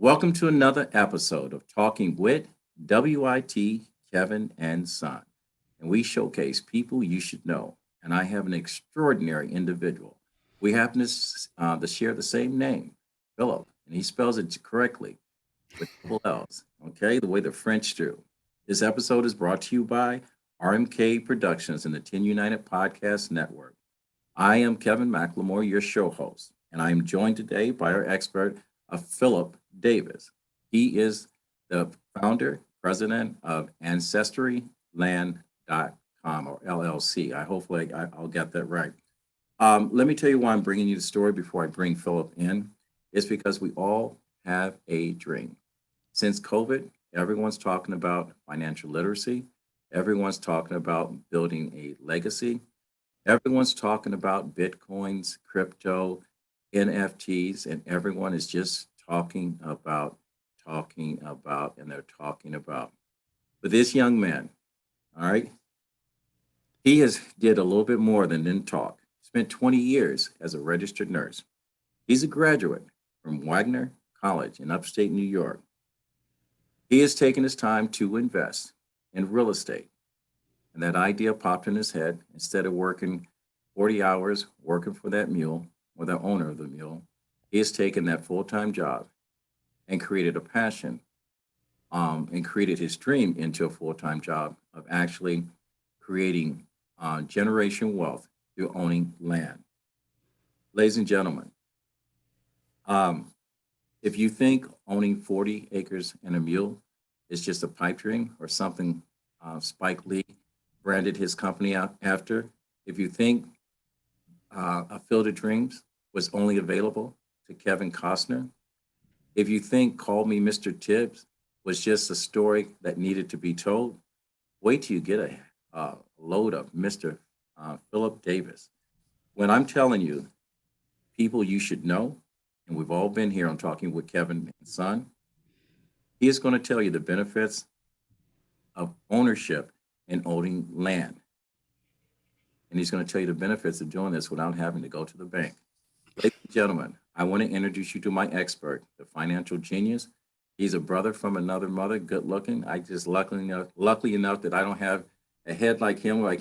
Welcome to another episode of Talking with WIT, Kevin and Son. And we showcase people you should know. And I have an extraordinary individual. We happen to share the same name, Philip, and he spells it correctly with double L's, okay, the way the French do. This episode is brought to you by RMK Productions and the 10 United Podcast Network. I am Kevin McLemore, your show host, and I am joined today by our expert, Philip Davis. He is the founder, president of Ancestry.com or LLC. I'll get that right. Let me tell you why I'm bringing you the story before I bring Philip in. It's because we all have a dream. Since COVID, everyone's talking about financial literacy. Everyone's talking about building a legacy. Everyone's talking about Bitcoins, crypto, NFTs, and everyone is just and they're talking about. But this young man, all right, he has did a little bit more than talk. Spent 20 years as a registered nurse. He's a graduate from Wagner College in upstate New York. He has taken his time to invest in real estate. And that idea popped in his head. Instead of working 40 hours working for that mule or the owner of the mule, he has taken that full-time job and created a passion and created his dream into a full-time job of actually creating generation wealth through owning land. Ladies and gentlemen, um, if you think owning 40 acres and a mule is just a pipe dream or something Spike Lee branded his company out after, if you think A Field of Dreams was only available to Kevin Costner, if you think Call Me Mr. Tibbs was just a story that needed to be told, wait till you get a load of Mr. Philip Davis. When I'm telling you, people you should know, and we've all been here on Talking with Kevin and Son, he is going to tell you the benefits of ownership and owning land. And he's going to tell you the benefits of doing this without having to go to the bank. Ladies and gentlemen, I want to introduce you to my expert, the financial genius. He's a brother from another mother, good looking. I just luckily enough that I don't have a head like him where I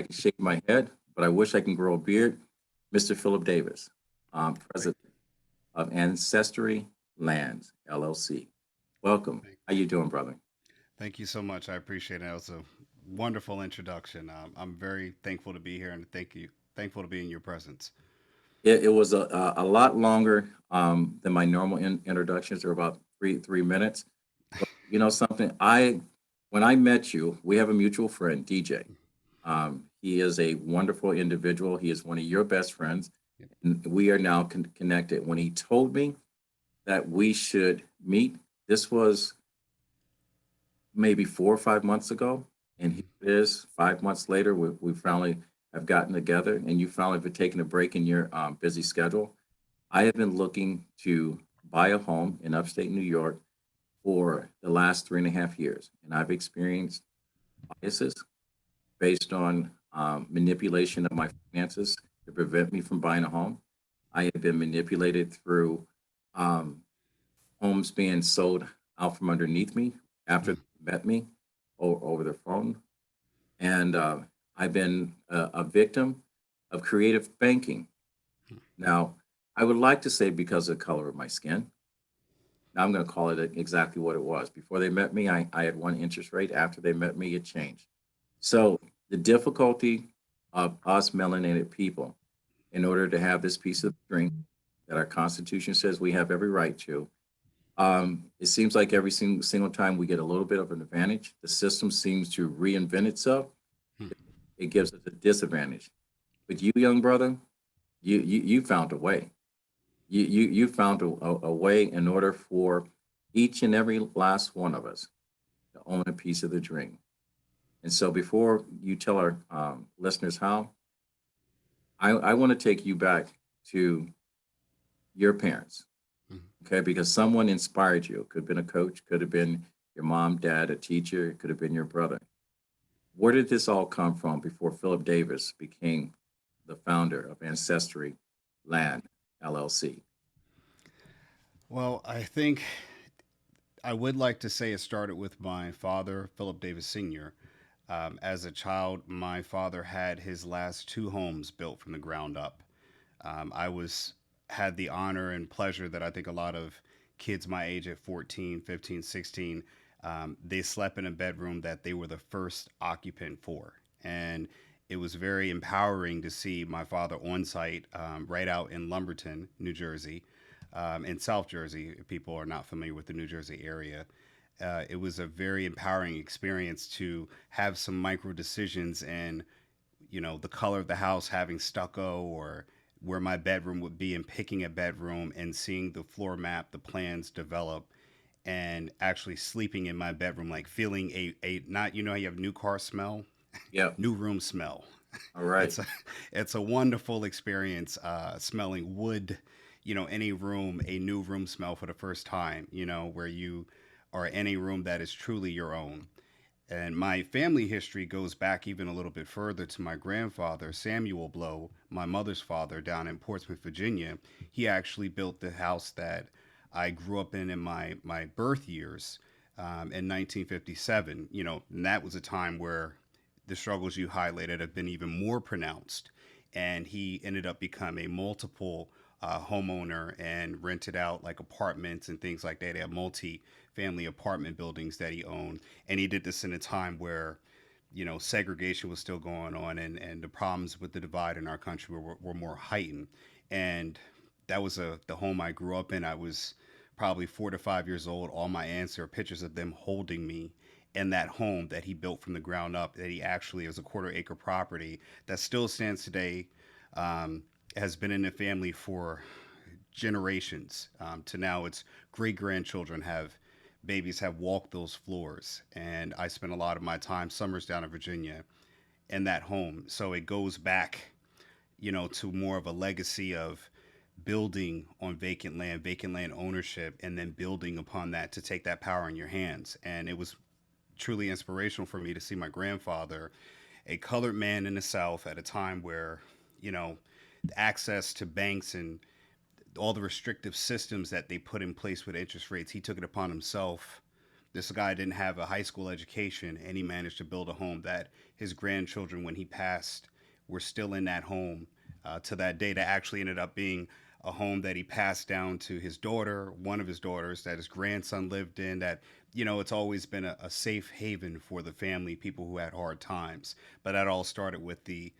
can shave my head, but I wish I can grow a beard. Mr. Philip Davis, president of Ancestry Lands LLC. Welcome. Thank, How you doing, brother? thank you so much. I appreciate it. That was a wonderful introduction. I'm very thankful to be here and thankful to be in your presence. It was a lot longer than my normal introductions. They're about three minutes. You know something? When I met you, we have a mutual friend, DJ. He is a wonderful individual. He is one of your best friends, Yep. and we are now connected. When he told me that we should meet, this was maybe 4 or 5 months ago, and here it is 5 months later. We finally have gotten together, and you finally have taken a break in your busy schedule. I have been looking to buy a home in upstate New York for the last 3.5 years, and I've experienced biases based on manipulation of my finances to prevent me from buying a home. I have been manipulated through um, homes being sold out from underneath me after Mm. they met me over the phone. And I've been a victim of creative banking. Now, I would like to say because of the color of my skin. Now I'm going to call it exactly what it was. Before they met me, I had one interest rate. After they met me, it changed. So the difficulty of us melanated people, in order to have this piece of dream that our Constitution says we have every right to, it seems like every single time we get a little bit of an advantage, the system seems to reinvent itself. Hmm. It gives us a disadvantage. But you, young brother, you found a way. You found a way in order for each and every last one of us to own a piece of the dream. And so, before you tell our listeners how, I want to take you back to your parents, Mhm. okay? Because someone inspired you. It could have been a coach, could have been your mom, dad, a teacher, it could have been your brother. Where did this all come from before Philip Davis became the founder of Ancestry Land LLC? Well, I think I would like to say it started with my father, Philip Davis Sr. As a child, my father had his last two homes built from the ground up. I was had the honor and pleasure that I think a lot of kids my age at 14, 15, 16, they slept in a bedroom that they were the first occupant for. And it was very empowering to see my father on site right out in Lumberton, New Jersey, in South Jersey. If people are not familiar with the New Jersey area, it was a very empowering experience to have some micro decisions and the color of the house having stucco or where my bedroom would be and picking a bedroom and seeing the floor map, the plans develop and actually sleeping in my bedroom, like feeling a not, how you have new car smell, Yep. new room smell. All right. It's a, it's a wonderful experience, smelling wood, any room, a new room smell for the first time, where you are in a room that is truly your own. And my family history goes back even a little bit further to my grandfather, Samuel Blow, my mother's father, down in Portsmouth, Virginia. He actually built the house that I grew up in my birth years in 1957. And that was a time where the struggles you highlighted have been even more pronounced. And he ended up becoming a multiple homeowner and rented out like apartments and things like that. He had multi-family apartment buildings that he owned, and he did this in a time where segregation was still going on, and the problems with the divide in our country were more heightened. And that was the home I grew up in. I was probably 4 to 5 years old. All my aunts are pictures of them holding me in that home that he built from the ground up. That he actually, it was a quarter-acre property that still stands today. Um, has been in the family for generations. To now, its great grandchildren have babies have walked those floors, and I spent a lot of my time summers down in Virginia in that home. So it goes back, to more of a legacy of building on vacant land ownership, and then building upon that to take that power in your hands. And it was truly inspirational for me to see my grandfather, a colored man in the South at a time where, you know, access to banks and all the restrictive systems that they put in place with interest rates, he took it upon himself. This guy didn't have a high school education, and he managed to build a home that his grandchildren, when he passed, were still in that home to that day. That actually ended up being a home that he passed down to his daughter, one of his daughters, that his grandson lived in. That, it's always been a safe haven for the family, people who had hard times. But that all started with the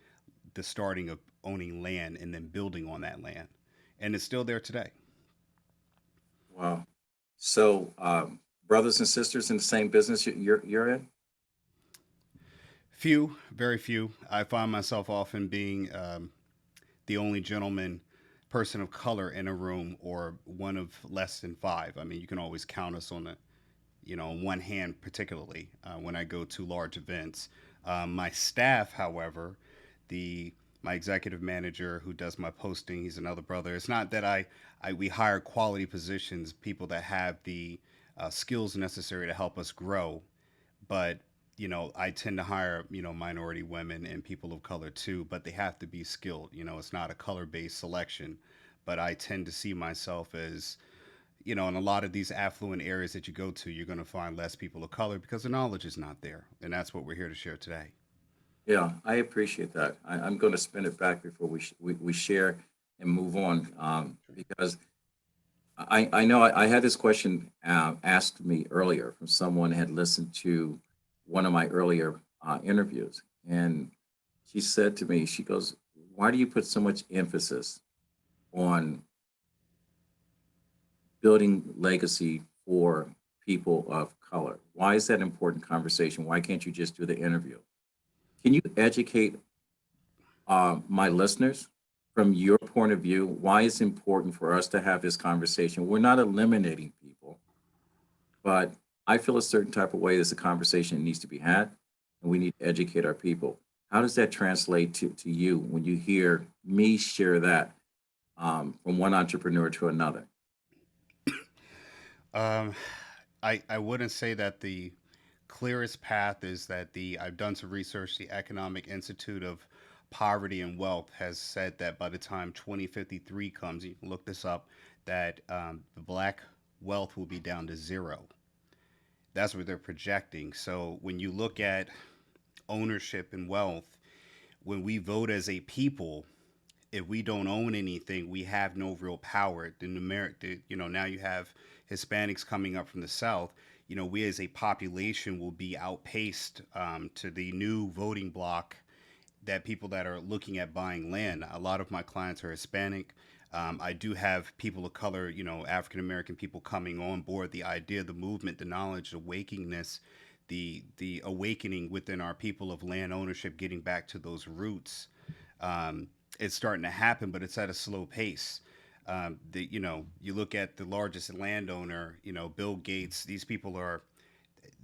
starting of owning land and then building on that land, and it's still there today. Wow. So, brothers and sisters in the same business you're in? Few, very few. I find myself often being the only gentleman, person of color in a room, or one of less than five. I mean, you can always count us on on one hand, particularly when I go to large events. My staff, however, the my executive manager who does my posting, he's another brother. It's not that we hire quality positions, people that have the skills necessary to help us grow, but I tend to hire minority women and people of color too, but they have to be skilled. It's not a color based selection, but I tend to see myself as in a lot of these affluent areas that you go to, you're going to find less people of color because the knowledge is not there, and that's what we're here to share today. Yeah, I appreciate that. I'm going to spin it back before we share and move on, because I know I had this question asked me earlier from someone had listened to one of my earlier interviews, and she said to me, she goes, "Why do you put so much emphasis on building legacy for people of color? Why is that an important conversation? Why can't you just do the interview? Can you educate my listeners from your point of view why it's important for us to have this conversation? We're not eliminating people, but I feel a certain type of way there's a conversation that needs to be had, and we need to educate our people. How does that translate to you when you hear me share that from one entrepreneur to another? Um, I wouldn't say that the clearest path is that I've done some research. The Economic Institute of Poverty and Wealth has said that by the time 2053 comes, you can look this up, that the black wealth will be down to zero. That's what they're projecting. So when you look at ownership and wealth, when we vote as a people, if we don't own anything, we have no real power. The numeric, now you have Hispanics coming up from the South. We as a population will be outpaced to the new voting bloc, that people that are looking at buying land. A lot of my clients are Hispanic. I do have people of color, African American people coming on board. The idea, the movement, the knowledge, the awakeningness, the awakening within our people of land ownership, getting back to those roots. Um, it's starting to happen, but it's at a slow pace. You look at the largest landowner, Bill Gates. These people are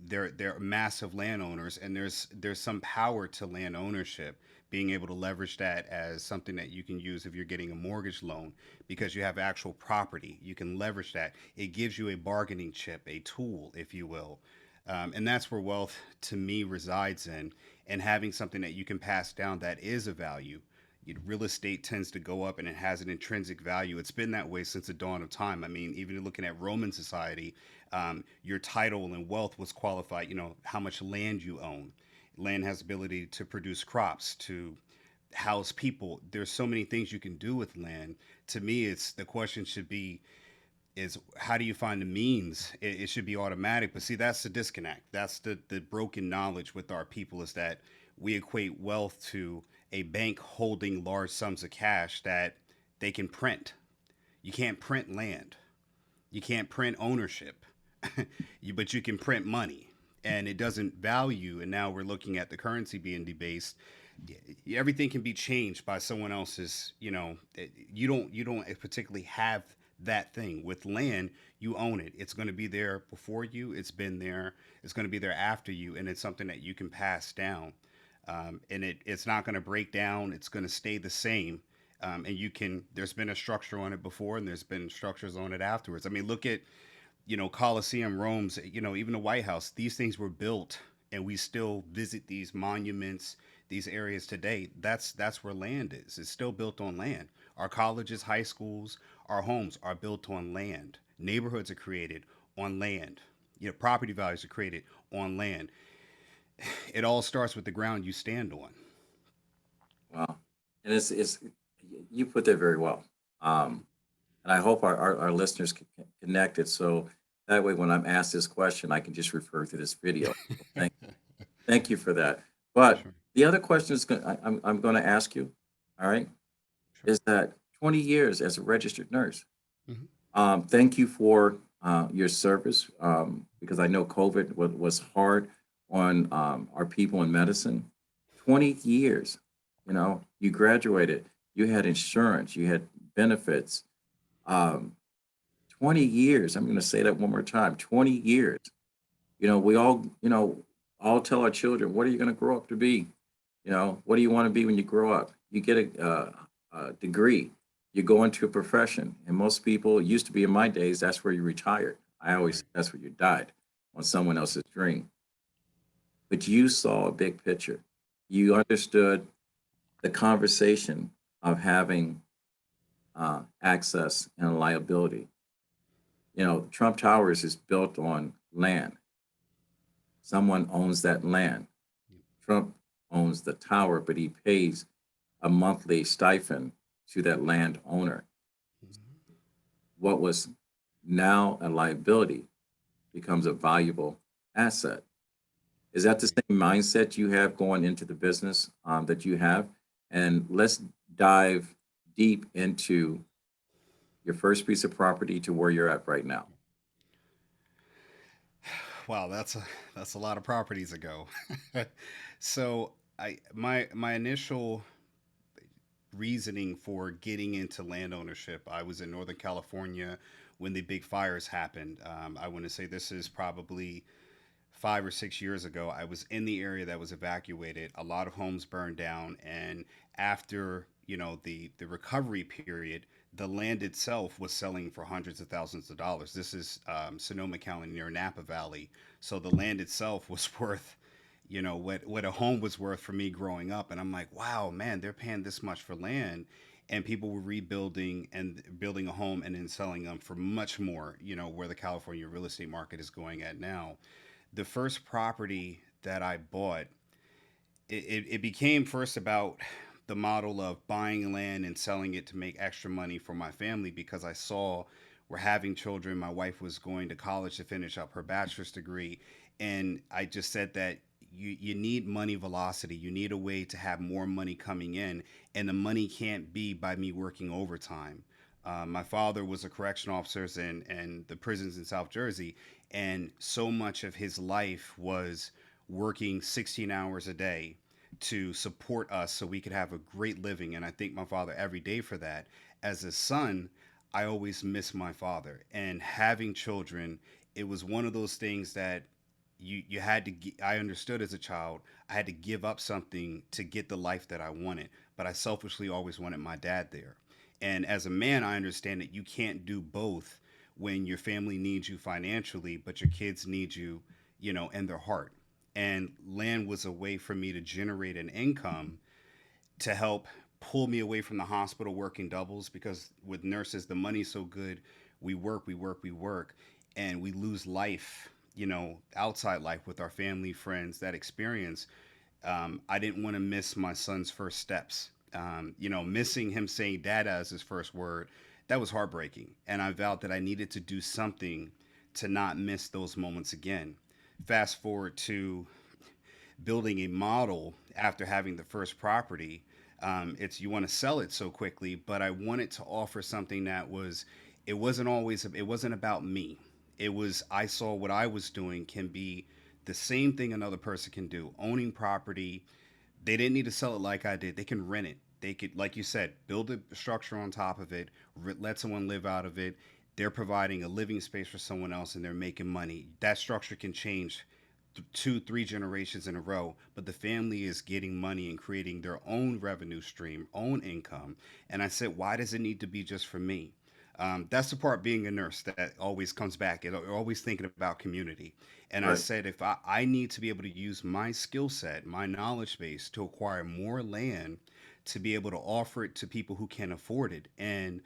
they're massive landowners, and there's some power to land ownership, being able to leverage that as something that you can use if you're getting a mortgage loan, because you have actual property. You can leverage that. It gives you a bargaining chip, a tool, if you will. And that's where wealth to me resides in, and having something that you can pass down that is a value. Real estate tends to go up, and it has an intrinsic value. It's been that way since the dawn of time. I mean, even looking at Roman society, your title and wealth was qualified, how much land you own. Land has ability to produce crops, to house people. There's so many things you can do with land. To me, it's the question should be is how do you find the means? It should be automatic, but see, that's the disconnect. That's the broken knowledge with our people, is that we equate wealth to a bank holding large sums of cash that they can print. You can't print land. You can't print ownership. But you can print money, and it doesn't value. And now we're looking at the currency being debased. Everything can be changed by someone else's. You don't particularly have that thing with land. You own it. It's going to be there before you. It's been there. It's going to be there after you, and it's something that you can pass down. And it's not going to break down. It's going to stay the same. And you can. There's been a structure on it before, and there's been structures on it afterwards. I mean, look at Colosseum, Rome's, even the White House. These things were built, and we still visit these monuments, these areas today. That's where land is. It's still built on land. Our colleges, high schools, our homes are built on land. Neighborhoods are created on land. Property values are created on land. It all starts with the ground you stand on. Wow. And it's you put that very well. Um, and I hope our listeners can connect it, so that way when I'm asked this question, I can just refer to this video. So thank you for that. But Sure. the other question is I'm going to ask you, all right, Sure. is that 20 years as a registered nurse. Hmm. Thank you for your service, because I know COVID was hard on our people in medicine. 20 years, you graduated, you had insurance, you had benefits. Um, 20 years, I'm going to say that one more time, 20 years. We all, all tell our children, what are you going to grow up to be? What do you want to be when you grow up? You get a degree, you go into a profession, and most people, it used to be in my days, that's where you retired. I always Right. say that's where you died, on someone else's dream. But you saw a big picture. You understood the conversation of having access and liability. Trump Towers is built on land. Someone owns that land. Trump owns the tower, but he pays a monthly stipend to that landowner. Mhm. What was now a liability becomes a valuable asset. Is that the Right. same mindset you have going into the business that you have? And let's dive deep into your first piece of property to where you're at right now. Wow, that's a lot of properties ago. So my initial reasoning for getting into land ownership, I was in Northern California when the big fires happened. I want to say this is probably 5 or 6 years ago. I was in the area that was evacuated. A lot of homes burned down, and after the recovery period, the land itself was selling for hundreds of thousands of dollars. This is Sonoma County near Napa Valley, so the land itself was worth what a home was worth for me growing up. And I'm like, wow, man, they're paying this much for land, and people were rebuilding and building a home and then selling them for much more. Where the California real estate market is going at now. The first property that I bought, it became first about the model of buying land and selling it to make extra money for my family because I saw we're having children. My wife was going to college to finish up her bachelor's degree. And I just said that you need money velocity. You need a way to have more money coming in. And the money can't be by me working overtime. My father was a correctional officer in the prisons in South Jersey. And so much of his life was working 16 hours a day to support us so we could have a great living. And I thank my father every day for that. As a son, I always miss my father. And having children, it was one of those things that you had to I understood as a child I had to give up something to get the life that I wanted, but I selfishly always wanted my dad there. And as a man, I understand that you can't do both when your family needs you financially but your kids need you, in their heart. And land was a way for me to generate an income to help pull me away from the hospital working doubles, because with nurses the money's so good. We work, and we lose life, outside life with our family, friends, that experience. I didn't want to miss my son's first steps. Missing him saying dada as his first word, that was heartbreaking. And I vowed that I needed to do something to not miss those moments again. Fast forward to building a model after having the first property. It's you want to sell it so quickly, but I wanted to offer something that was, it wasn't about me. It was, I saw what I was doing can be the same thing another person can do. Owning property, they didn't need to sell it like I did. They can rent it. They could, like you said, build a structure on top of it, let someone live out of it. They're providing a living space for someone else and they're making money. That structure can change two, three generations in a row, but the family is getting money and creating their own revenue stream, own income. And I said, why does it need to be just for me? That's the part being a nurse that always comes back. You're always thinking about community. And I Right. said, if I need to be able to use my skill set, my knowledge base to acquire more land to be able to offer it to people who can afford it. And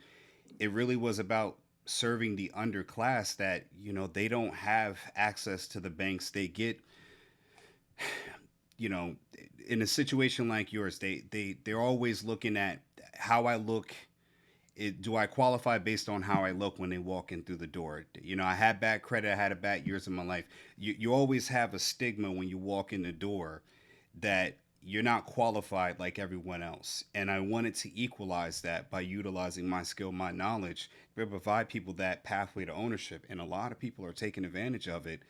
it really was about serving the underclass that, they don't have access to the banks. They get, you know, in a situation like yours, they're always looking at how I look. Do I qualify based on how I look when they walk in through the door? I had bad credit. I had a bad years of my life. You always have a stigma when you walk in the door that you're not qualified like everyone else. And I wanted to equalize that by utilizing my skill, my knowledge, to provide people that pathway to ownership. And a lot of people are taking advantage of it.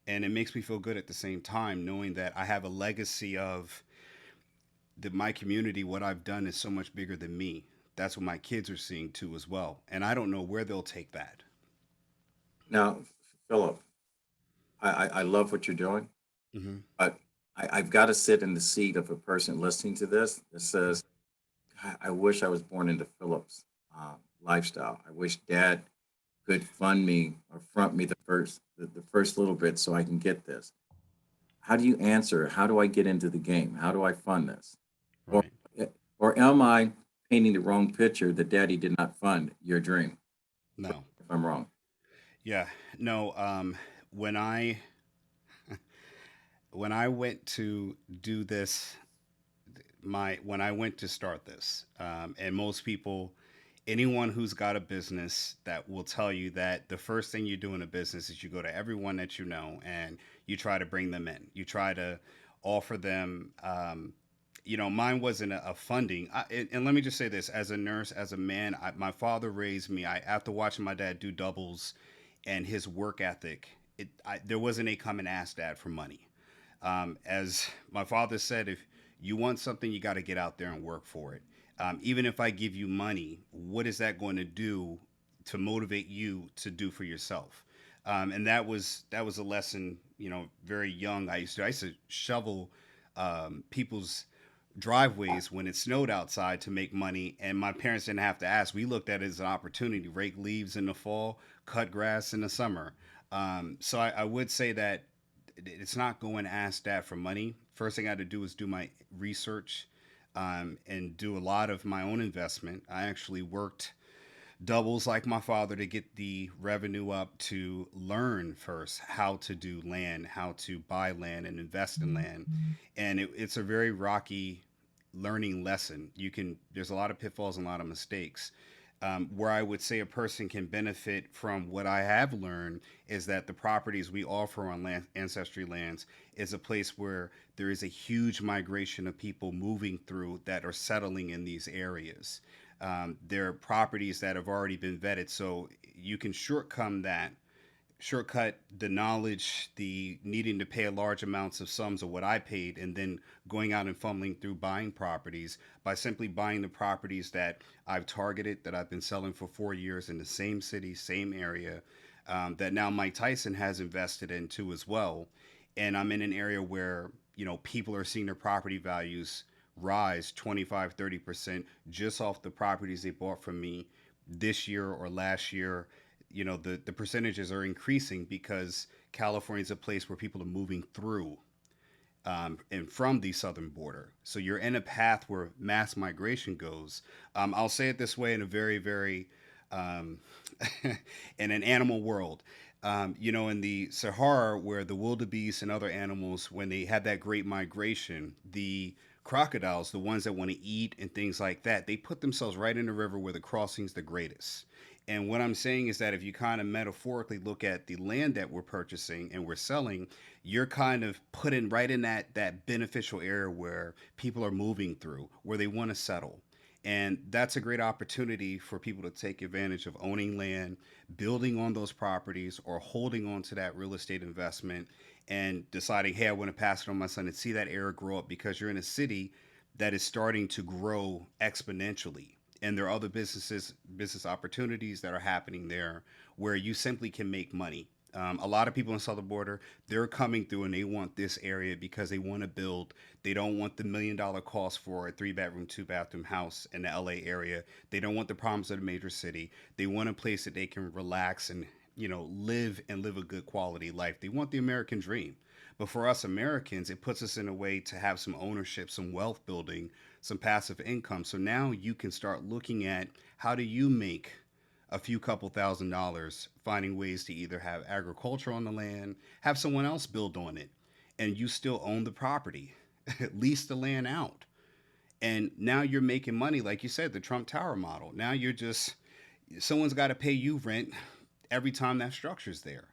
And it makes me feel good at the same time, knowing that I have a legacy of my community. What I've done is so much bigger than me. That's what my kids are seeing too as well. And I don't know where they'll take that. Now, Philip, I love what you're doing, Hmm. but I've got to sit in the seat of a person listening to this that says, "God, I wish I was born into Philip's lifestyle. I wish Dad could fund me or front me the first little bit so I can get this." How do you answer? How do I get into the game? How do I fund this? Or Right. or am I painting the wrong picture that Daddy did not fund your dream? No. If I'm wrong. Yeah. No. When I when I went to do this, my when I went to start this, and most people, anyone who's got a business that will tell you that the first thing you do in a business is you go to everyone that you know and you try to bring them in. You try to offer them. Mine wasn't a funding. And let me just say this: as a nurse, as a man, my father raised me. After watching my dad do doubles, and his work ethic, there wasn't a come and ask dad for money. As my father said, if you want something, you got to get out there and work for it. Even if I give you money, what is that going to do to motivate you to do for yourself? And that was a lesson. Very young. I used to shovel people's driveways when it snowed outside to make money, and my parents didn't have to ask. We looked at it as an opportunity: rake leaves in the fall, cut grass in the summer. So I would say that it's not going to ask dad for money. First thing I had to do is do my research, and do a lot of my own investment. I actually worked doubles like my father to get the revenue up to learn first how to do land, how to buy land and invest in land. And it's a very rocky learning lesson. There's a lot of pitfalls and a lot of mistakes. Where I would say a person can benefit from what I have learned is that the properties we offer on ancestry lands is a place where there is a huge migration of people moving through that are settling in these areas. There are properties that have already been vetted, so you can shortcut the knowledge, the needing to pay large amounts of sums of what I paid, and then going out and fumbling through buying properties by simply buying the properties that I've targeted, that I've been selling for 4 years in the same city, same area, that now Mike Tyson has invested into as well. And I'm in an area where, people are seeing their property values rise 25, 30% just off the properties they bought from me this year or last year. The percentages are increasing because California is a place where people are moving through, and from the southern border. So you're in a path where mass migration goes. I'll say it this way in a very, very, um, in an animal world. In the Sahara, where the wildebeest and other animals, when they have that great migration, the crocodiles, the ones that want to eat and things like that, they put themselves right in the river where the crossing's the greatest. And what I'm saying is that if you kind of metaphorically look at the land that we're purchasing and we're selling, you're kind of putting right in that beneficial area where people are moving through, where they want to settle. And that's a great opportunity for people to take advantage of owning land, building on those properties, or holding on to that real estate investment and deciding, hey, I want to pass it on my son and see that area grow up, because you're in a city that is starting to grow exponentially. And there are other business opportunities that are happening there where you simply can make money. A lot of people in southern border, they're coming through and they want this area because they want to build. They don't want the $1 million cost for a 3 bedroom, 2 bathroom house in the LA area. They don't want the problems of the major city. They want a place that they can relax and, live and live a good quality life. They want the American dream. But for us Americans, it puts us in a way to have some ownership, some wealth building, some passive income. So now you can start looking at, how do you make a few couple $1,000s, finding ways to either have agriculture on the land, have someone else build on it, and you still own the property, lease the land out. And now you're making money, like you said, the Trump Tower model. Now you're just, someone's got to pay you rent every time that structure's there.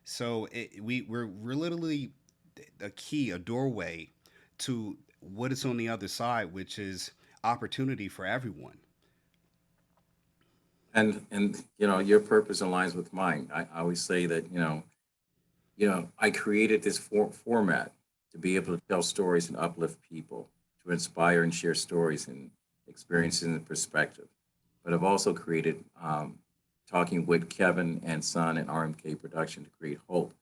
So we're literally a doorway to what is on the other side, which is opportunity for everyone. And your purpose aligns with mine. I always say that I created this format to be able to tell stories and uplift people, to inspire and share stories and experiences and perspective. But I've also created, talking with Kevin and Son and RMK Production, to create hope,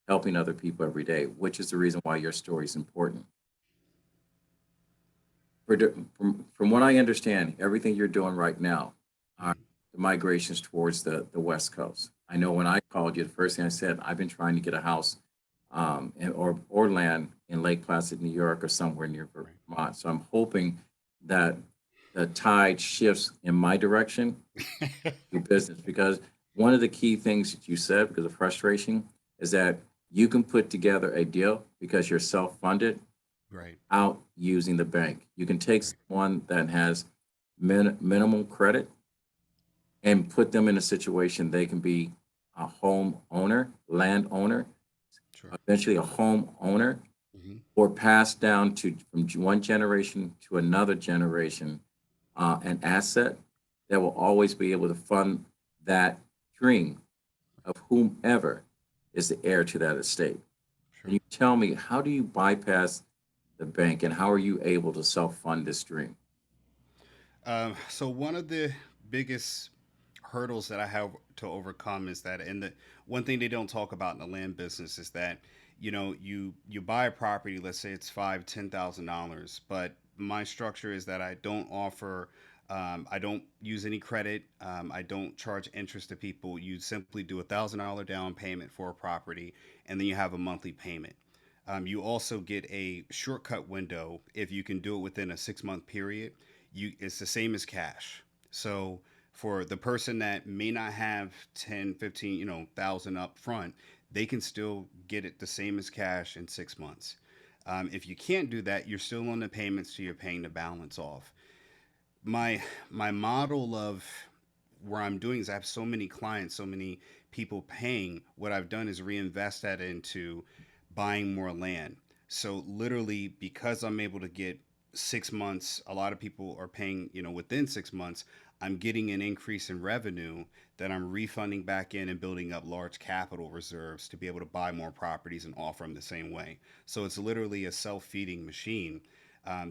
helping other people every day, which is the reason why your story is important. From what I understand, everything you're doing right now are Mhm. the migrations towards the West Coast. I know when I called you, the first thing I said, I've been trying to get a house, or land in Lake Placid, New York, or somewhere near Vermont. So I'm hoping that the tide shifts in my direction Right. do business, because one of the key things that you said, because of frustration, is that you can put together a deal because you're self-funded Right. out using the bank. You can take Right. someone that has minimal credit and put them in a situation they can be a home owner, land owner, Sure. eventually a home owner, Hmm. or pass down to from one generation to another generation, an asset that will always be able to fund that dream of whomever is the heir to that estate. Can Sure. you tell me, how do you bypass the bank and how are you able to self-fund this dream? So one of the biggest hurdles that I have to overcome is that, and the one thing they don't talk about in the land business is that, you buy a property, let's say it's $5,000, $10,000, but my structure is that I don't offer, I don't use any credit, I don't charge interest to people. You simply do $1,000 down payment for a property, and then you have a monthly payment. You also get a shortcut window if you can do it within a 6 month period. It's the same as cash. So For the person that may not have 10, 15, thousand up front, they can still get it the same as cash in 6 months. If you can't do that, you're still on the payments, so you're paying the balance off. My model of where I'm doing is I have so many clients, so many people paying. What I've done is reinvest that into buying more land. So literally, because I'm able to get 6 months, a lot of people are paying, within 6 months. I'm getting an increase in revenue that I'm refunding back in and building up large capital reserves to be able to buy more properties and offer them the same way. So it's literally a self-feeding machine,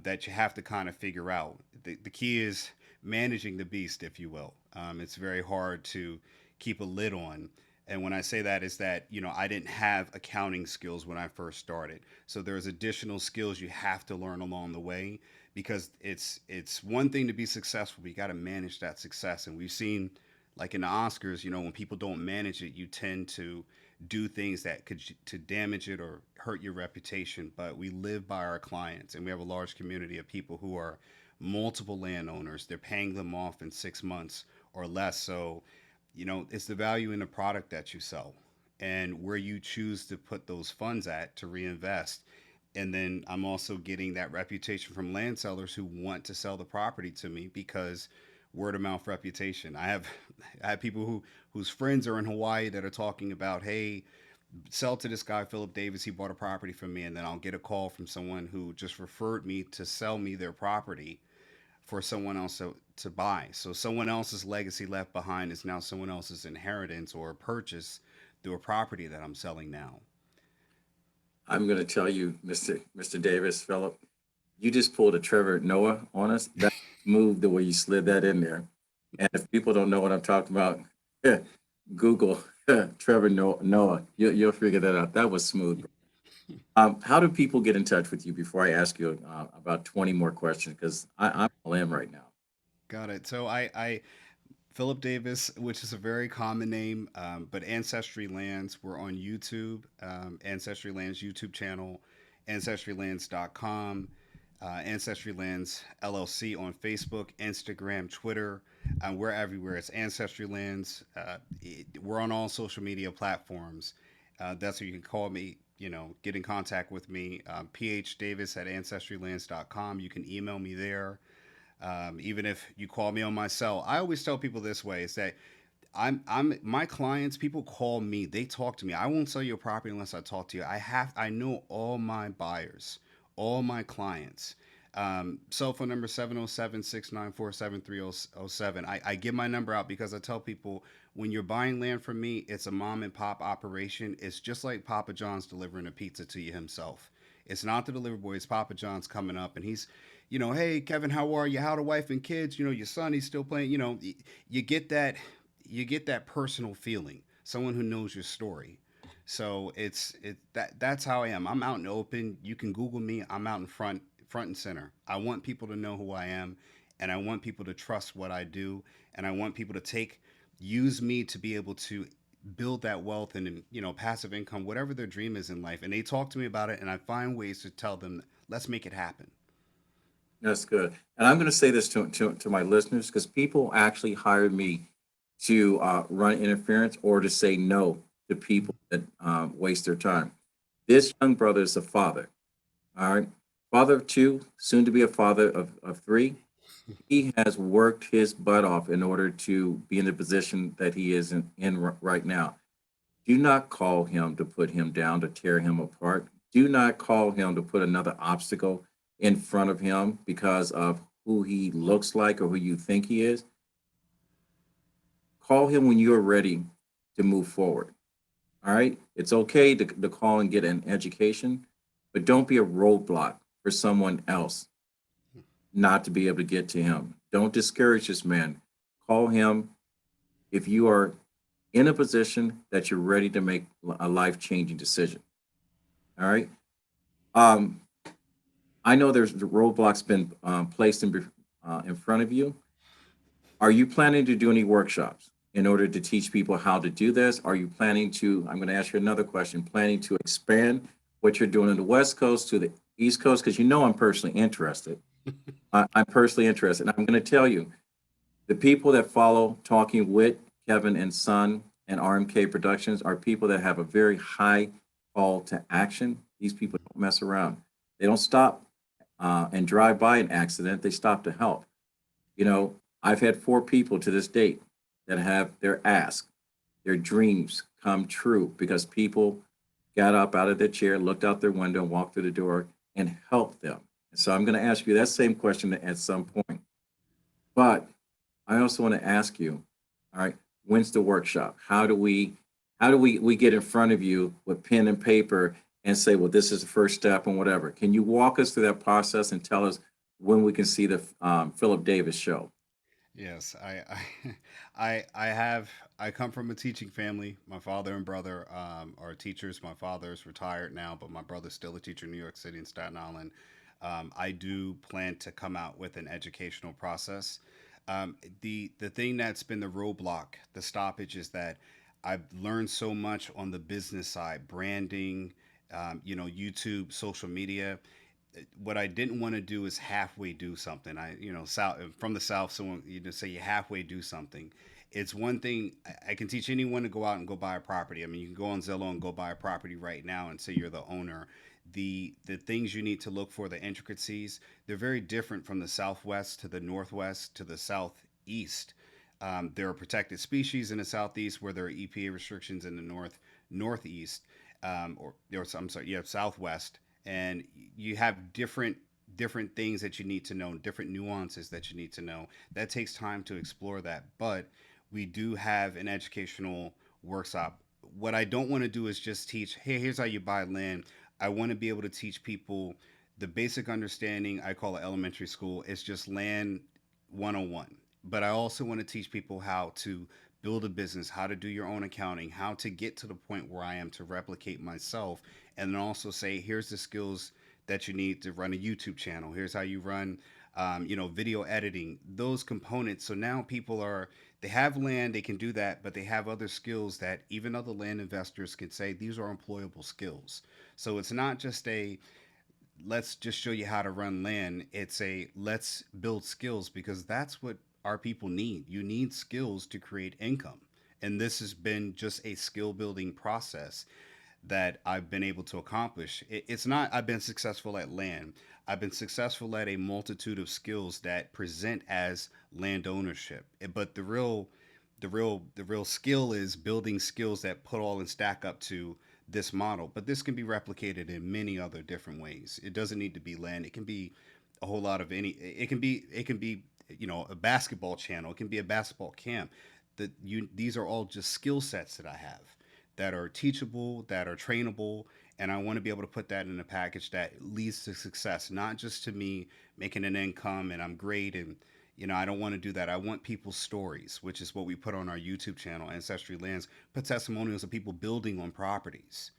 that you have to kind of figure out. The key is managing the beast, if you will. It's very hard to keep a lid on. And when I say that, is that, I didn't have accounting skills when I first started. So there's additional skills you have to learn along the way, because it's one thing to be successful, but you got to manage that success. And we've seen, like in the Oscars, when people don't manage it, you tend to do things that could to damage it or hurt your reputation. But we live by our clients, and we have a large community of people who are multiple landowners. They're paying them off in 6 months or less. So, it's the value in the product that you sell and where you choose to put those funds at to reinvest. And then I'm also getting that reputation from land sellers who want to sell the property to me because word of mouth reputation. I have people whose friends are in Hawaii that are talking about, hey, sell to this guy Philip Davis. He bought a property from me, and then I'll get a call from someone who just referred me to sell me their property for someone else to buy. So someone else's legacy left behind is now someone else's inheritance or purchase through a property that I'm selling now. I'm going to tell you, Mr. Davis, Philip, you just pulled a Trevor Noah on us. That smooth the way you slid that in there. And if people don't know what I'm talking about, Google Trevor Noah. You'll figure that out. That was smooth. How do people get in touch with you before I ask you about 20 more questions? Because I'm all in right now. Got it. So I Philip Davis, which is a very common name, but Ancestry Lands, we're on YouTube, Ancestry Lands YouTube channel, ancestrylands.com, Ancestry Lands LLC on Facebook, Instagram, Twitter. We're everywhere. It's Ancestry Lands. We're on all social media platforms. That's where you can call me, get in contact with me. PHDavis at ancestrylands.com. You can email me there. Even if you call me on my cell, I always tell people this way: is that my clients, people call me, they talk to me. I won't sell you a property unless I talk to you. I know all my buyers, all my clients. Cell phone number 707-694-7307. I give my number out because I tell people, when you're buying land from me, it's a mom and pop operation. It's just like Papa John's delivering a pizza to you himself. It's not the delivery boy, it's Papa John's coming up, and he's, hey Kevin, how are you? How the wife and kids? Your son, he's still playing. You get that, personal feeling. Someone who knows your story. So that's how I am. I'm out in the open. You can Google me. I'm out in front and center. I want people to know who I am, and I want people to trust what I do, and I want people to use me to be able to build that wealth and passive income, whatever their dream is in life. And they talk to me about it, and I find ways to tell them, let's make it happen. That's good. And I'm going to say this to my listeners because people actually hired me to run interference or to say no to people that waste their time. This young brother is a father. All right. Father of two, soon to be a father of three. He has worked his butt off in order to be in the position that he is in right now. Do not call him to put him down, to tear him apart. Do not call him to put another obstacle in front of him because of who he looks like or who you think he is. Call him when you're ready to move forward. All right. It's okay to call and get an education, but don't be a roadblock for someone else not to be able to get to him. Don't discourage this man. Call him if you are in a position that you're ready to make a life changing decision. All right. Um, I know there's the roadblocks been placed in front of you. Are you planning to do any workshops in order to teach people how to do this? Are you planning to, I'm going to ask you another question, planning to expand what you're doing in the West Coast to the East Coast? Because I'm personally interested. I'm personally interested. And I'm going to tell you, The people that follow Talking with Kevin and Son and RMK Productions are people that have a very high call to action. These people don't mess around. They don't stop and drive by an accident. They stop to help. You know, I've had 4 people to this date that have their ask, their dreams come true because people got up out of their chair, looked out their window, and walked through the door and helped them. And so I'm going to ask you that same question at some point. But I also want to ask you, all right, when's the workshop? How do we get in front of you with pen and paper and say, well, this is the first step and whatever? Can you walk us through that process and tell us when we can see the Philip Davis show? Yes, I come from a teaching family. My father and brother are teachers. My father's retired now, but my brother's still a teacher in New York City and Staten Island. I do plan to come out with an educational process. The thing that's been the roadblock, the stoppage, is that I've learned so much on the business side, branding, YouTube, social media. What I didn't want to do is halfway do something. South from the South, someone say you halfway do something. It's one thing I can teach anyone to go out and go buy a property. I mean, you can go on Zillow and go buy a property right now and say you're the owner. The things you need to look for, the intricacies, they're very different from the Southwest to the Northwest to the Southeast. There are protected species in the Southeast where there are EPA restrictions in the Northeast, or I'm sorry, yeah, Southwest, and you have different things that you need to know, different nuances that you need to know. That takes time to explore that, but we do have an educational workshop. What I don't want to do is just teach, hey, here's how you buy land. I want to be able to teach people the basic understanding. I call it elementary school. It's just land 101. But I also want to teach people how to build a business, how to do your own accounting, how to get to the point where I am to replicate myself, and then also say, here's the skills that you need to run a YouTube channel. Here's how you run, video editing, those components. So now they have land, they can do that, but they have other skills that even other land investors can say these are employable skills. So it's not just a let's just show you how to run land. It's a let's build skills because that's what our people need. You need skills to create income. And this has been just a skill building process that I've been able to accomplish. It's not I've been successful at land. I've been successful at a multitude of skills that present as land ownership. But the real skill is building skills that put all and stack up to this model. But this can be replicated in many other different ways. It doesn't need to be land. It can be a whole lot of any. It can be a basketball channel. It can be a basketball camp. These are all just skill sets that I have that are teachable, that are trainable, and I want to be able to put that in a package that leads to success, not just to me making an income and I'm great and I don't want to do that. I want people's stories, which is what we put on our YouTube channel, Ancestry Lands, put testimonials of people building on properties.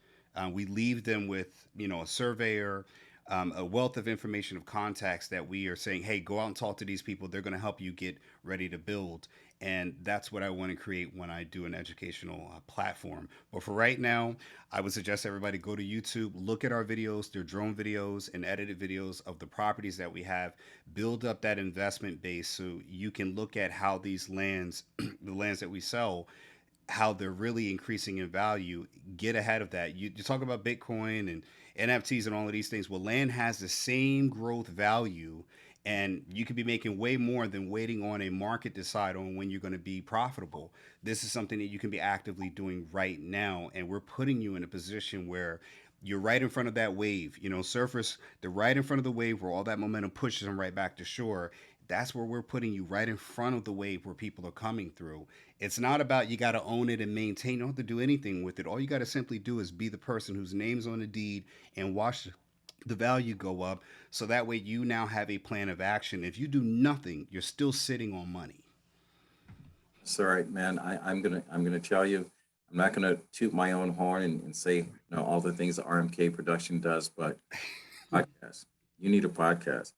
We leave them with, a surveyor, a wealth of information of contacts that we are saying, hey, go out and talk to these people. They're going to help you get ready to build. And that's what I want to create when I do an educational platform. But for right now, I would suggest everybody go to YouTube, look at our videos, their drone videos and edited videos of the properties that we have, build up that investment base so you can look at how these lands, the lands that we sell, how they're really increasing in value. Get ahead of that. You talk about Bitcoin and NFTs and all of these things. Well, land has the same growth value, and you could be making way more than waiting on a market decide on when you're going to be profitable. This is something that you can be actively doing right now, and we're putting you in a position where you're right in front of that wave. Surfers, they're right in front of the wave where all that momentum pushes them right back to shore. That's where we're putting you right in front of the wave where people are coming through. It's not about you got to own it and maintain. You don't have to do anything with it. All you got to simply do is be the person whose name's on the deed and watch the value go up. So that way you now have a plan of action. If you do nothing, you're still sitting on money. It's all right, man. I'm gonna tell you, I'm not gonna toot my own horn and say all the things that RMK production does, but podcast. You need a podcast.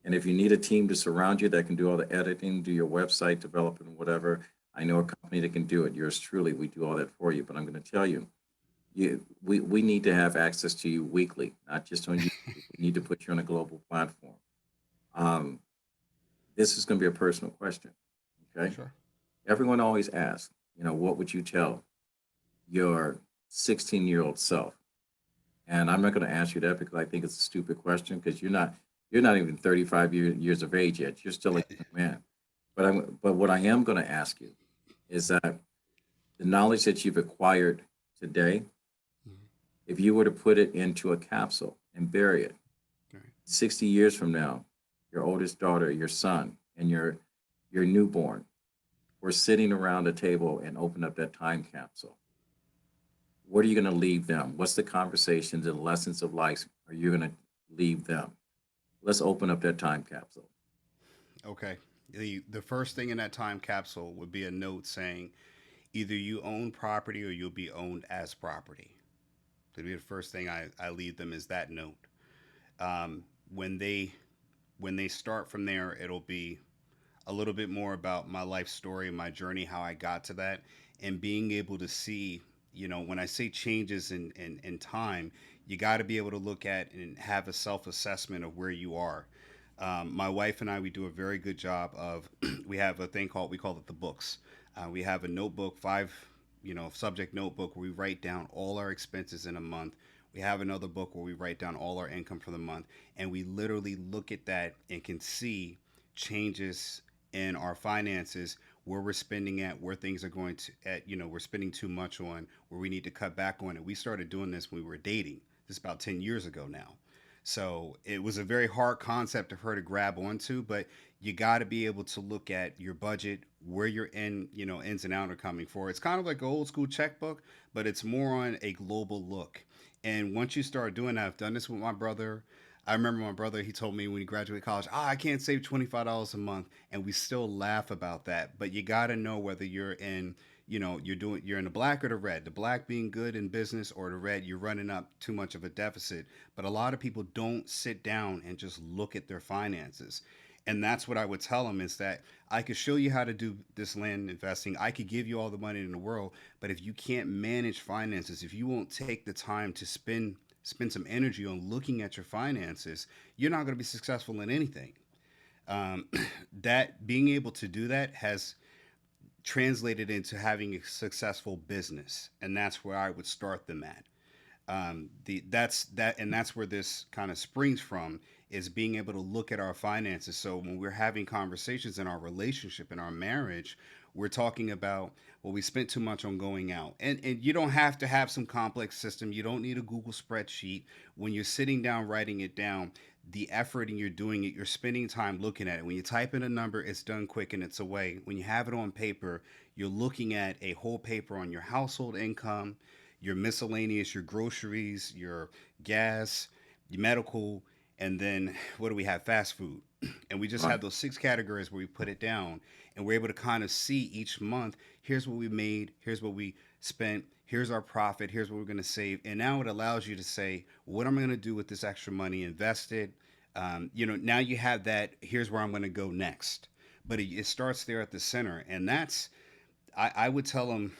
And if you need a team to surround you that can do all the editing, do your website development, whatever, I know a company that can do it. Yours truly, we do all that for you. But I'm going to tell you, we need to have access to you weekly, not just on YouTube. We need to put you on a global platform. Um, this is going to be a personal question. Okay. Sure. Everyone always asks, what would you tell your 16-year-old self? And I'm not going to ask you that because I think it's a stupid question because you're not even 35 years of age yet. You're still a young man. But what I am going to ask you is that the knowledge that you've acquired today, Mhm. if you were to put it into a capsule and bury it, Right. 60 years from now, your oldest daughter, your son, and your newborn were sitting around a table and open up that time capsule. What are you going to leave them? What's the conversations and lessons of life are you going to leave them? Let's open up that time capsule. Okay. The first thing in that time capsule would be a note saying either you own property or you'll be owned as property. That'd be the first thing I leave them is that note. Um, when they when they start from there, it'll be a little bit more about my life story, my journey, how I got to that, and being able to see, when I say changes in time, you got to be able to look at and have a self assessment of where you are. My wife and I, we do a very good job of, we have a thing called, we call it the books. We have a notebook, subject notebook where we write down all our expenses in a month. We have another book where we write down all our income for the month. And we literally look at that and can see changes in our finances, where we're spending at, where things are going to at, we're spending too much on, where we need to cut back on it. We started doing this when we were dating. This is about 10 years ago now. So it was a very hard concept of her to grab onto, but you got to be able to look at your budget, where your ins and out are coming for. It's kind of like an old school checkbook, but it's more on a global look. And once you start doing that, I've done this with my brother. I remember my brother, he told me when he graduated college, I can't save $25 a month. And we still laugh about that. But you got to know whether you're in, you're in the black or the red. The black being good in business, or the red, you're running up too much of a deficit. But a lot of people don't sit down and just look at their finances. And that's what I would tell them is that I could show you how to do this land investing. I could give you all the money in the world. But if you can't manage finances, if you won't take the time to spend some energy on looking at your finances, you're not going to be successful in anything. Um, that being able to do that has translated into having a successful business, and that's where I would start them at. And that's where this kind of springs from, is being able to look at our finances. So when we're having conversations in our relationship, in our marriage, we're talking about, well, we spent too much on going out, and you don't have to have some complex system. You don't need a Google spreadsheet. When you're sitting down writing it down, the effort and you're doing it, you're spending time looking at it. When you type in a number, it's done quick and it's away. When you have it on paper, you're looking at a whole paper on your household income, your miscellaneous, your groceries, your gas, your medical, and then what do we have? Fast food. And we just Right. have those six categories where we put it down, and we're able to kind of see each month, here's what we made, here's what we spent, here's our profit, here's what we're going to save. And now it allows you to say, what am I going to do with this extra money invested? Now you have that, here's where I'm going to go next. But it starts there at the center. And I would tell them,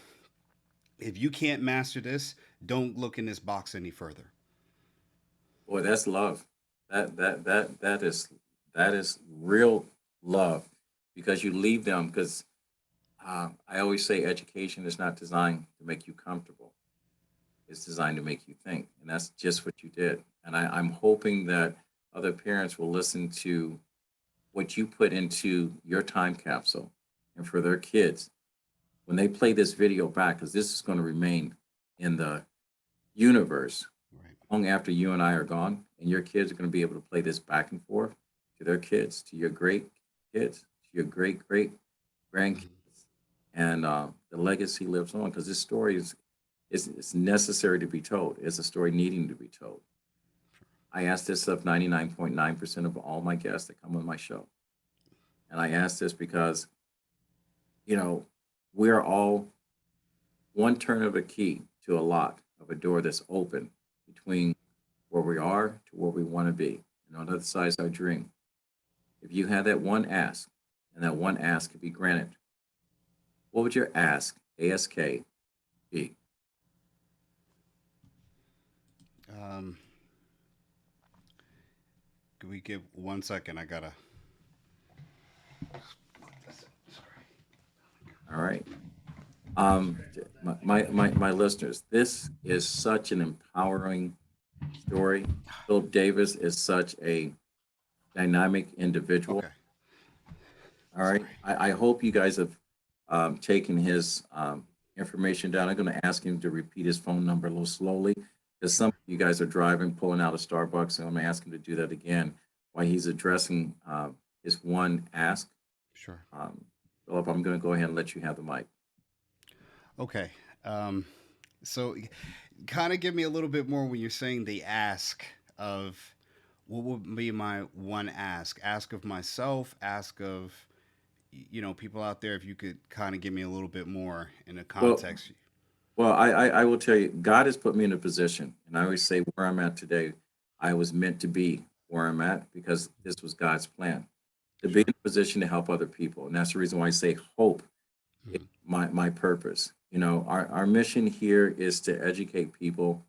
if you can't master this, don't look in this box any further. Boy, that's love. That is real love because you leave them because I always say education is not designed to make you comfortable. It's designed to make you think, and that's just what you did. And I'm hoping that other parents will listen to what you put into your time capsule, and for their kids when they play this video back, because this is going to remain in the universe Right. long after you and I are gone, and your kids are going to be able to play this back and forth to their kids, to your great kids, to your great great grandkids, Mhm. and the legacy lives on because this story is necessary to be told. It's a story needing to be told. I ask this of 99.9% of all my guests that come on my show, and I ask this because you know we're all one turn of a key to a lock of a door that's open between where we are to where we want to be. And on the other side is our dream. If you had that one ask, and that one ask could be granted, what would your ask, be? Um, Can we give 1 second? I gotta. Sorry. All right. My listeners, this is such an empowering story. Philip Davis is such a dynamic individual. Okay. All right. Sorry. I hope you guys have taken his information down. I'm going to ask him to repeat his phone number a little slowly because some of Sure. you guys are driving, pulling out of Starbucks. And I'm going to ask him to do that again while he's addressing his one ask. Sure. Um, Philip, I'm going to go ahead and let you have the mic. Okay. Um, so, kind of give me a little bit more when you're saying the ask of what would be my one ask? Ask of myself, ask of, people out there, if you could kind of give me a little bit more in the Well, context. I will tell you, God has put me in a position, and I always say where I'm at today, I was meant to be where I'm at because this was God's plan to be in Sure. a position to help other people. And that's the reason why I say hope is Hmm. my purpose. Our mission here is to educate people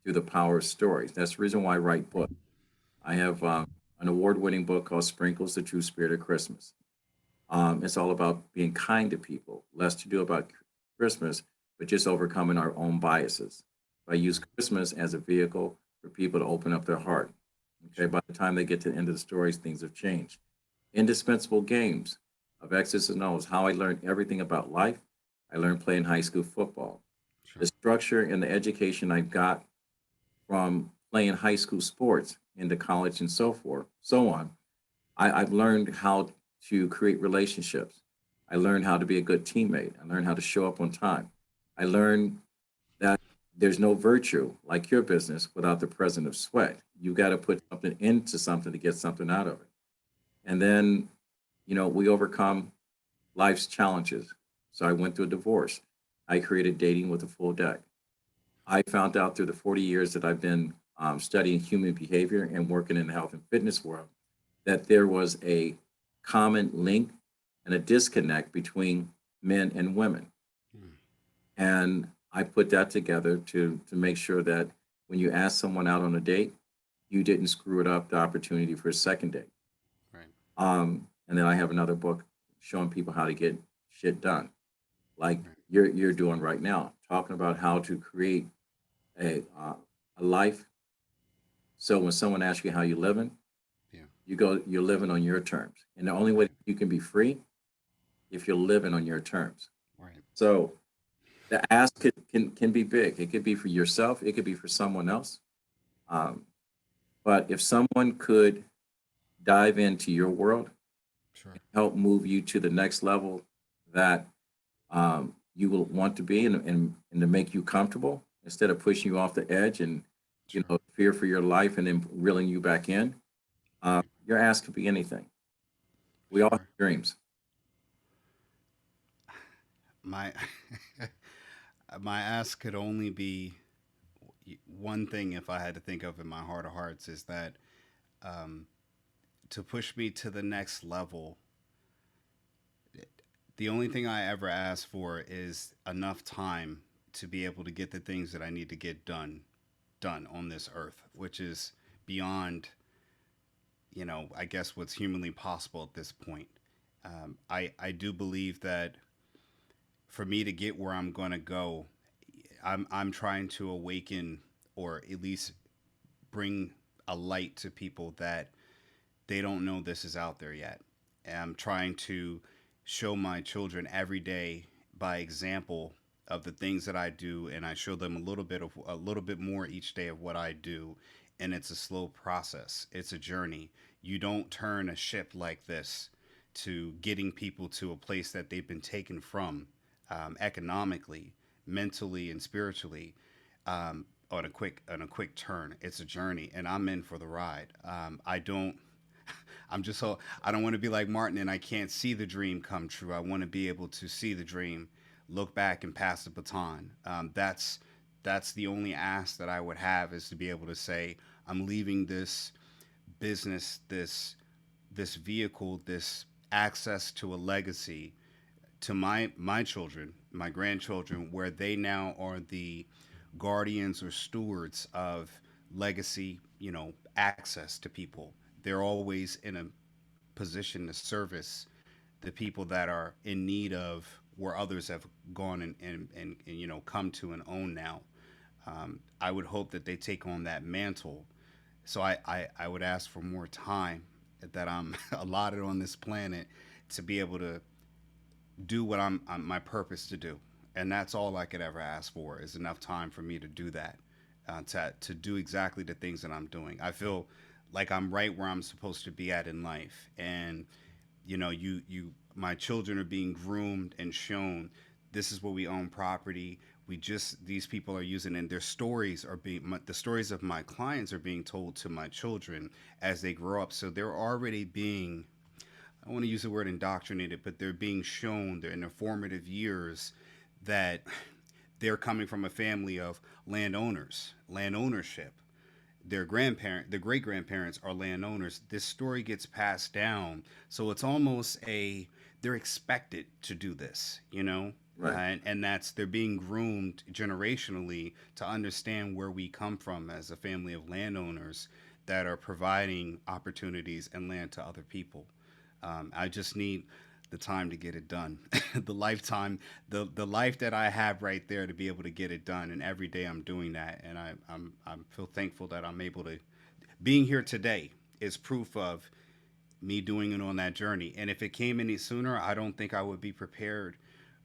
through the power of stories. That's the reason why I write books. I have an award winning book called Sprinkles, the True Spirit of Christmas. It's all about being kind to people, less to do about Christmas, but just overcoming our own biases. I use Right. Christmas as a vehicle for people to open up their heart. Okay, Sure. by the time they get to the end of the stories, things have changed. Indispensable games of X's and O's, how I learned everything about life. I learned playing high school football. The Sure. structure and the education I got from playing high school sports into college and so forth, so on. I've learned how to create relationships. I learned how to be a good teammate. I learned how to show up on time. I learned that there's no virtue like your business without the present of sweat. You got to put something into something to get something out of it. And then, we overcome life's challenges. So I went through a divorce. I created dating with a full deck. I found out through the 40 years that I've been studying human behavior and working in the health and fitness world that there was a common link and a disconnect between men and women. Mm. And I put that together to make sure that when you ask someone out on a date, you didn't screw it up the opportunity for a second date. Right. And then I have another book showing people how to get shit done, like Right. you're doing right now, talking about how to create a life. So when someone asks you how you living, Yeah. you're living on your terms. And the only way Right. you can be free if you're living on your terms. Right. So the ask can be big. It could be for yourself. It could be for someone else. Um, but if someone could dive into your world, Sure. help move you to the next level that you will want to be and to make you comfortable instead of pushing you off the edge and Sure. fear for your life and then reeling you back in. Right. Your ask could be anything. We all have Sure. dreams. My my ask could only be one thing, if I had to think of in my heart of hearts, is that, um, to push me to the next level, the only thing I ever ask for is enough time to be able to get the things that I need to get done on this earth, which is beyond, I guess what's humanly possible at this point. I do believe that for me to get where I'm going to go, I'm trying to awaken, or at least bring a light to people that they don't know this is out there yet. And I'm trying to show my children every day by example of the things that I do, and I show them a little bit more each day of what I do, and it's a slow process. It's a journey. You don't turn a ship like this to getting people to a place that they've been taken from, economically, mentally, and spiritually, on a quick turn. It's a journey, and I'm in for the ride. I don't I'm just so I don't want to be like Martin and I can't see the dream come true. I want to be able to see the dream, look back and pass the baton. That's the only ask that I would have, is to be able to say I'm leaving this business, this vehicle, this access to a legacy to my children, my grandchildren, where they now are the guardians or stewards of legacy, access to people. They're always in a position to service the people that are in need of where others have gone and come to and own now. I would hope that they take on that mantle. So I would ask for more time that I'm allotted on this planet to be able to do what I'm my purpose to do. And that's all I could ever ask for is enough time for me to do that, to do exactly the things that I'm doing. I feel like I'm right where I'm supposed to be at in life. And my children are being groomed and shown this is where we own property. We just these people are using, and their stories are the stories of my clients are being told to my children as they grow up. So they're already being, I want to use the word indoctrinated, but they're being shown, they're in their formative years, that they're coming from a family of landowners, land ownership. Their great grandparents are landowners. This story gets passed down, so it's almost they're expected to do this, Right. and that's they're being groomed generationally to understand where we come from as a family of landowners that are providing opportunities and land to other people. I just need the time to get it done. The lifetime, the life that I have right there to be able to get it done, and every day I'm doing that, and I feel thankful that I'm able to. Being here today is proof of me doing it on that journey. And if it came any sooner, I don't think I would be prepared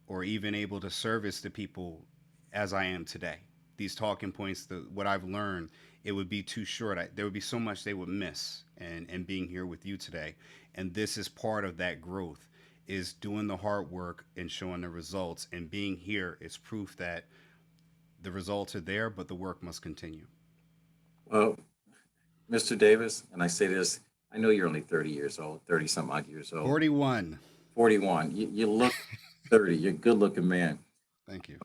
or even able to service the people as I am today. These talking points, what I've learned, it would be too short. There would be so much they would miss, and being here with you today. And this is part of that growth, is doing the hard work and showing the results. And being here is proof that the results are there, but the work must continue. Well, Mr. Davis, and I say this, I know you're only 30 years old, 30 some odd years old, 41. 41. You look 30. You're a good looking man. Thank you.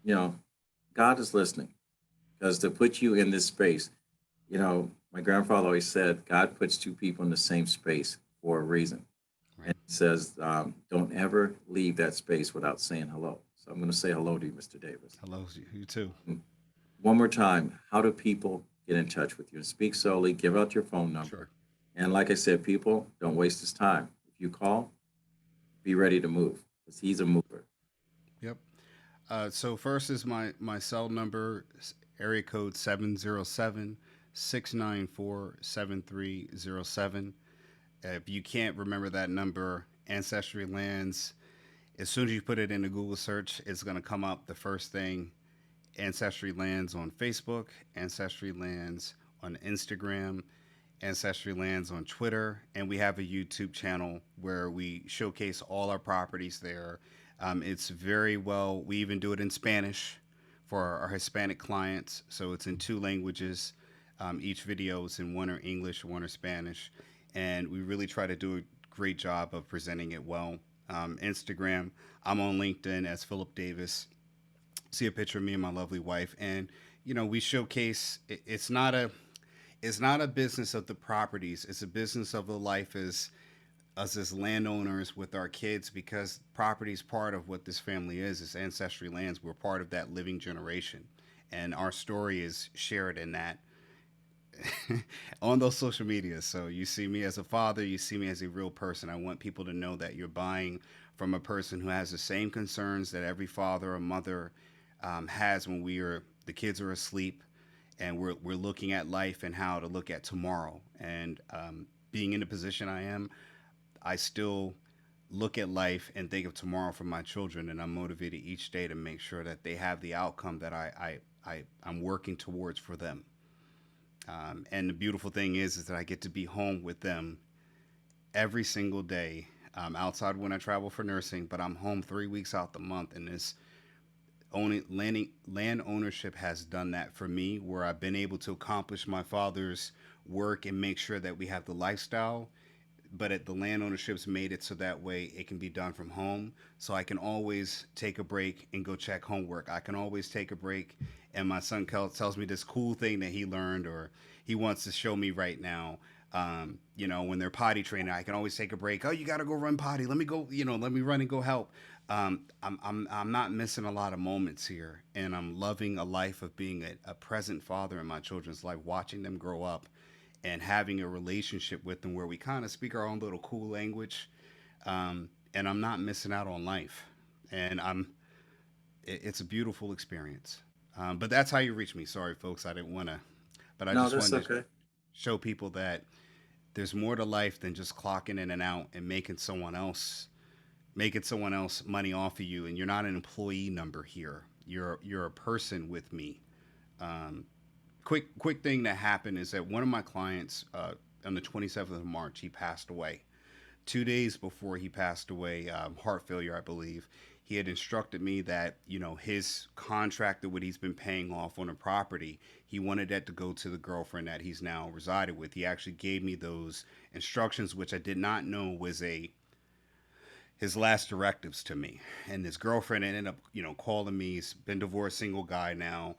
You know, God is listening because to put you in this space, my grandfather always said, God puts two people in the same space for a reason. Right. And he says, don't ever leave that space without saying hello. So I'm going to say hello to you, Mr. Davis. Hello, you too. One more time, how do people get in touch with you? And speak slowly, give out your phone Sure. number. And like I said, people, don't waste this time. If you call, be ready to move because he's a mover. Yep. So first is my cell number, area code 707-694-7307. If you can't remember that number, Ancestry Lands, as soon as you put it in the Google search, it's going to come up the first thing. Ancestry Lands on Facebook, Ancestry Lands on Instagram, Ancestry Lands on Twitter, and we have a YouTube channel where we showcase all our properties there. It's very well, we even do it in Spanish for our Hispanic clients, so it's in two languages. Each video is in one or English, one or Spanish, and we really try to do a great job of presenting it well. Instagram, I'm on LinkedIn as Phillip Davis. See a picture of me and my lovely wife, and we showcase. It's not a business of the properties. It's a business of the life as us as landowners with our kids, because property is part of what this family is. It's Ancestry Lands. We're part of that living generation, and our story is shared in that on those social media. So you see me as a father, you see me as a real person. I want people to know that you're buying from a person who has the same concerns that every father or mother has when the kids are asleep, and we're looking at life and how to look at tomorrow. And being in the position I am, I still look at life and think of tomorrow for my children, and I'm motivated each day to make sure that they have the outcome that I'm working towards for them. And the beautiful thing is that I get to be home with them every single day, outside when I travel for nursing, but I'm home 3 weeks out the month, and this owning land ownership has done that for me, where I've been able to accomplish my father's work and make sure that we have the lifestyle, but the land ownership's made it so that way it can be done from home. So I can always take a break and go check homework. I can always take a break, and my son tells me this cool thing that he learned or he wants to show me right now. When they're potty training, I can always take a break. Oh, you got to go run potty. Let me go. Let me run and go help. I'm not missing a lot of moments here, and I'm loving a life of being a present father in my children's life, watching them grow up and having a relationship with them where we kind of speak our own little cool language. And I'm not missing out on life. and it's a beautiful experience. But that's how you reach me. Sorry, folks, I didn't want to, but I No, just that's wanted to okay. show people that there's more to life than just clocking in and out and making someone else money off of you. And you're not an employee number here. You're a person with me. Um, quick thing that happened is that one of my clients on the 27th of March, he passed away. 2 days before he passed away, heart failure, I believe. He had instructed me that his contract, what he's been paying off on a property, he wanted that to go to the girlfriend that he's now resided with. He actually gave me those instructions, which I did not know was a his last directives to me. And his girlfriend ended up, calling me. He's been divorced, single guy now.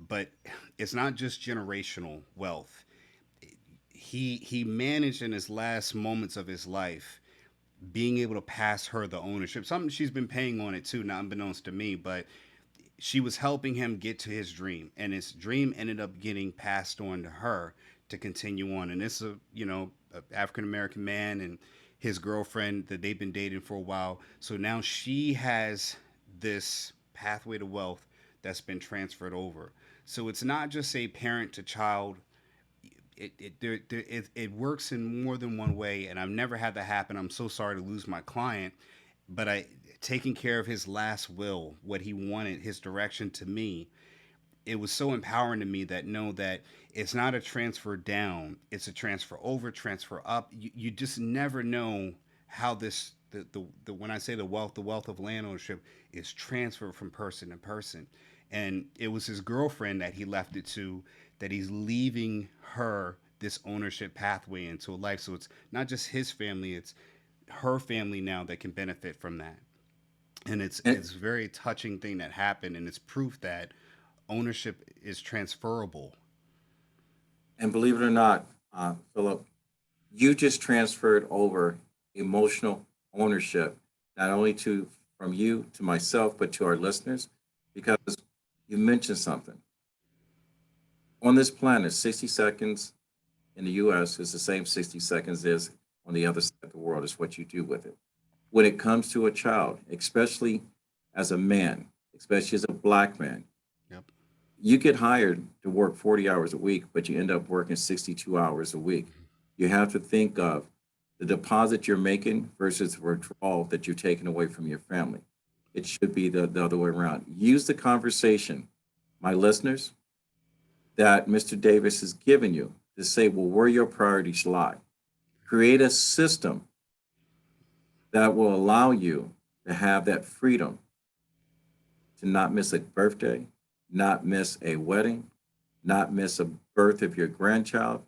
But it's not just generational wealth. He managed in his last moments of his life being able to pass her the ownership. Something she's been paying on it too, not unbeknownst to me, but she was helping him get to his dream, and his dream ended up getting passed on to her to continue on. And this is a African American man and his girlfriend that they've been dating for a while. So now she has this pathway to wealth that's been transferred over. So it's not just a parent to child. It works in more than one way, and I've never had that happen. I'm so sorry to lose my client, but I taking care of his last will, what he wanted, his direction to me. It was so empowering to me that know that it's not a transfer down, it's a transfer over, transfer up. You just never know how this the when I say the wealth of land ownership is transferred from person to person. And it was his girlfriend that he left it to, that he's leaving her this ownership pathway into a life. So it's not just his family, it's her family now that can benefit from that. And And it's a very touching thing that happened, and it's proof that ownership is transferable. and believe it or not, Philip, you just transferred over emotional ownership, not only to from you to myself, but to our listeners, because you mentioned something. On this planet, 60 seconds in the US is the same 60 seconds as on the other side of the world, is what you do with it. When it comes to a child, especially as a man, especially as a black man, Yep. you get hired to work 40 hours a week, but you end up working 62 hours a week. You have to think of the deposit you're making versus the withdrawal that you're taking away from your family. It should be the other way around. Use the conversation, my listeners, that Mr. Davis has given you to say, well, where your priorities lie. Create a system that will allow you to have that freedom to not miss a birthday, not miss a wedding, not miss a birth of your grandchild,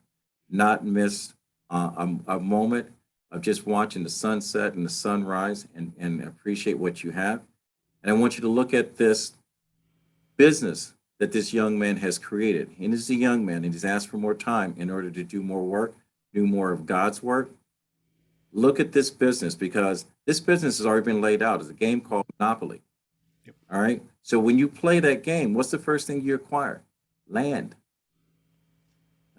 not miss a moment of just watching the sunset and the sunrise, and appreciate what you have. And I want you to look at this business that this young man has created. And he's a young man and he's asked for more time in order to do more work, do more of God's work. Look at this business, because this business has already been laid out as a game called Monopoly. Yep. All right. So when you play that game, what's the first thing you acquire? Land.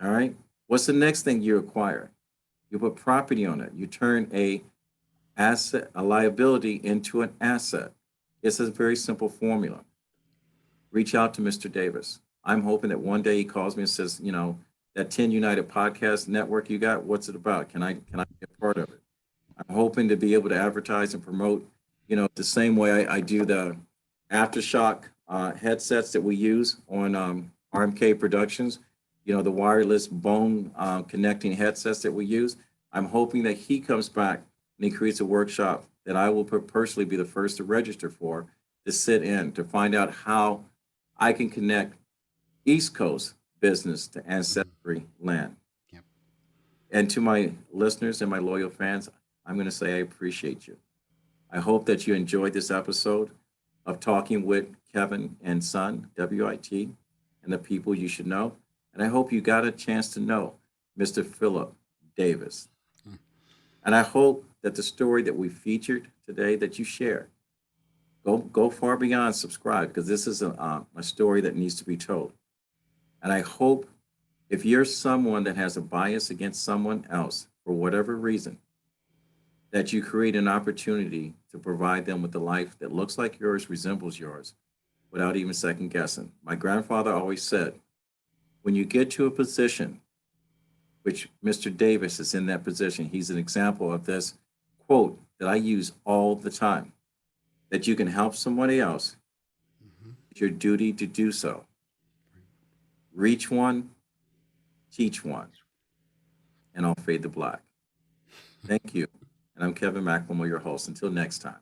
All right. What's the next thing you acquire? You put property on it. You turn a liability into an asset. It's a very simple formula. Reach out to Mr. Davis. I'm hoping that one day he calls me and says, that 10 United Podcast Network you got, what's it about? Can I be a part of it? I'm hoping to be able to advertise and promote, the same way I do the aftershock headsets that we use on RMK Productions. The wireless bone connecting headsets that we use. I'm hoping that he comes back and he creates a workshop that I will personally be the first to register for, to sit in, to find out how I can connect East Coast business to Mhm. ancestry land. Yep. And to my listeners and my loyal fans, I'm going to say I appreciate you. I hope that you enjoyed this episode of Talking with Kevin and Son, WIT, and the people you should know. And I hope you got a chance to know Mr. Philip Davis. Mm. And I hope that the story that we featured today that you share, go far beyond subscribe, because this is a story that needs to be told. And I hope, if you're someone that has a bias against someone else for whatever reason, that you create an opportunity to provide them with a life that looks like yours, resembles yours, without even second guessing. My grandfather always said, when you get to a position, which Mr. Davis is in that position, he's an example of this quote that I use all the time, that you can help somebody else, Hmm. it's your duty to do so. Reach one, teach one, and I'll fade the black. Thank you. And I'm Kevin McLemore, your host. Until next time.